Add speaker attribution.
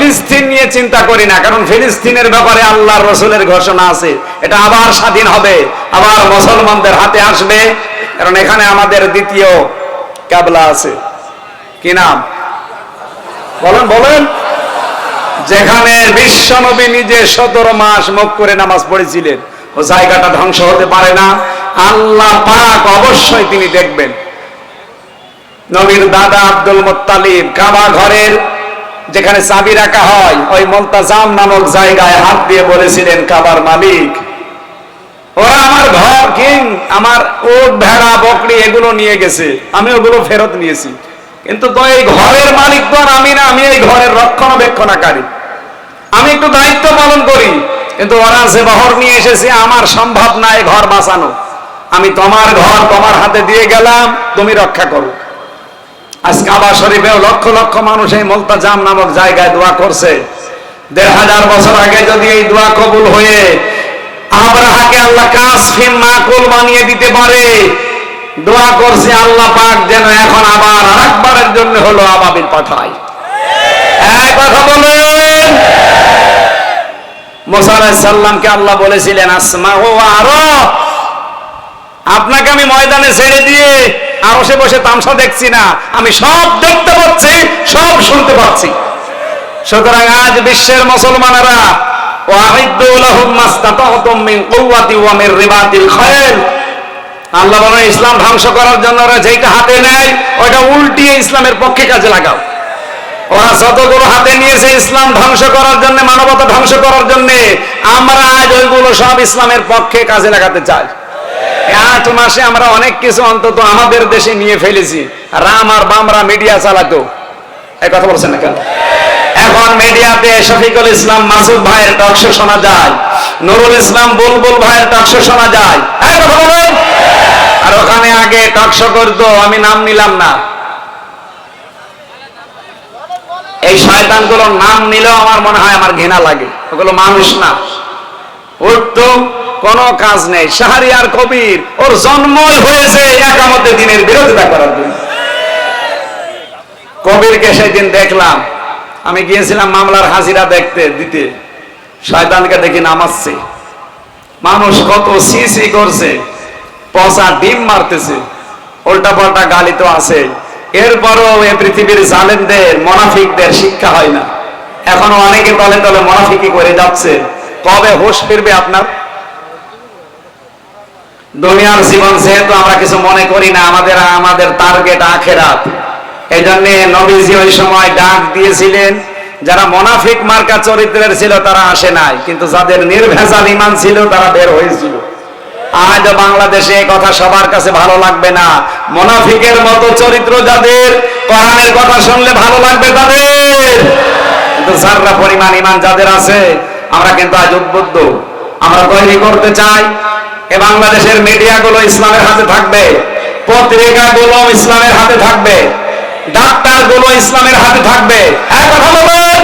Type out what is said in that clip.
Speaker 1: ফিলিস্তিন নিয়ে চিন্তা করি না, কারণ ফিলিস্তিনের ব্যাপারে আল্লাহর রাসূলের ঘোষণা আছে, এটা আবার স্বাধীন হবে, আবার মুসলমানদের হাতে আসবে। কারণ এখানে আমাদের দ্বিতীয় কিবলা আছে, কি নাম বলেন বলেন, যেখানে বিশ্বনবী নিজে 17 মাস মুখ করে নামাজ পড়েছিলেন, ও জায়গাটা ধ্বংস হতে পারে না। আল্লাহ পাক অবশ্যই তিনি দেখবেন। নবীর দাদা আব্দুল মুত্তালিব কাবা ঘরের যেখানে চাবি রাখা হয়, ওই মুলতাজাম নামক জায়গায় হাত দিয়ে বলেছিলেন, কাবার মালিক, ওরা আমার ঘর কিং, আমার উট ভেড়া বকরি এগুলো নিয়ে গেছে, আমি ওগুলো ফেরত নিয়েছি, কিন্তু তো এই ঘরের মালিক তো আর আমি না, আমি এই ঘরের রক্ষণাবেক্ষণকারী, আমি একটু দায়িত্ব পালন করি, কিন্তু ওরা যে বহর নিয়ে এসেছে আমার সম্ভব না এই ঘর বাঁচানো, আমি তোমার ঘর তোমার হাতে দিয়ে গেলাম, তুমি রক্ষা করো। আজ কাবা শরীফেও লক্ষ লক্ষ মানুষ এই মুলতাজাম নামক জায়গায় দোয়া করছে। 1500 বছর আগে যদি এই দোয়া কবুল হয়ে আব্রাহাকে আল্লাহ কাসফিন মাকুল বানিয়ে দিতে পারে, দোয়া করছে আল্লাহ পাক যেন এখন আবার আরেকবারের জন্য হলো আবাবিল পাঠায়। এই কথা বলেন। মুসা আলাইহিস সালামকে আল্লাহ বলেছিলেন, আসমাউ ওয়া আরা, আপনাকে আমি ময়দানে ছেড়ে দিয়ে আরশে বসে তামসা দেখছি না, আমি সব দেখতে পাচ্ছি, সব শুনতে পাচ্ছি। সুতরাং আজ বিশ্বের মুসলমানেরা, ওয়াইদু লাহুম মাসতাতাতুম মিন কুওয়াতি ওয়া মির রিবাতিল খায়ল, আল্লাহ বলেন ইসলাম ধ্বংস করার জন্য ওরা যেটা হাতে নেয় ওটা উল্টিয়ে ইসলামের পক্ষে কাজে লাগাও। ওরা যতগুলো হাতে নিয়েছে ইসলাম ধ্বংস করার জন্য, মানবতা ধ্বংস করার জন্য, আমরা আজ ওইগুলো সব ইসলামের পক্ষে কাজে লাগাতে চাই। 8 মাসে আমরা অনেক কিছু অন্তত আমাদের দেশে নিয়ে ফেলেছি। রাম আর বামরা মিডিয়া চালাতো, এই কথা বলছেন না কেন? এখন মিডিয়াতে শফিকুল ইসলাম মাসুদ ভাইয়ের টকশো শোনা যায়, নুরুল ইসলাম বুলবুল ভাইয়ের টকশো শোনা যায়, এই কথা বলেন। আর ওখানে আগে টকশো করতো, আমি নাম নিলাম না, এই শয়তানগুলোর নাম নিলেও আমার মনে হয় আমার ঘৃণা লাগে, ওগুলো মানুষ না। উঠতো কোনো কাজ নেই, শাহরিয়ার কবির, ওর জন্মই হয়েছে একামতে দিনের বিরোধিতা করার জন্য। কবিরকে সেদিন দেখলাম, আমি গিয়েছিলাম মামলার হাজিরা দিতে, শয়তানকে দেখি নামাচ্ছে, মানুষ কত সি করছে, পচা ডিম মারতেছে, উল্টা পাল্টা গালি তো আছে। এরপরও এই পৃথিবীর জালেমদের মুনাফিকদের শিক্ষা হয় না, এখনো অনেকে তলে তলে মুনাফিকি করে যাচ্ছে। কবে হুঁশ ফিরবে আপনার? দুনিয়ার জীবন যেহেতু আমরা কিছু মনে করি না, আমাদের টার্গেট আখিরাত। এই জন্য নবীজি ওই সময় ডাক দিয়েছিলেন, যারা মুনাফিক মার্কা চরিত্রের ছিল তারা আসে নাই, কিন্তু যাদের নির্ভেজাল ঈমান ছিল তারা বের হয়েছিল। আজ বাংলাদেশে এই কথা সবার কাছে ভালো লাগবে না, মুনাফিকের মতো চরিত্র যাদের, কোরআনের কথা শুনলে ভালো লাগবে তাদের, কিন্তু যারা পরিমাণ ঈমান যাদের আছে, আমরা কিন্তু আজ উদ্বুদ্ধ, আমরা তৈরি করতে চাই এ বাংলাদেশের মিডিয়াগুলো ইসলামের হাতে থাকবে, পত্রিকাগুলো ইসলামের হাতে থাকবে, ডাক্তারগুলো ইসলামের হাতে থাকবে। এক কথা বলেন।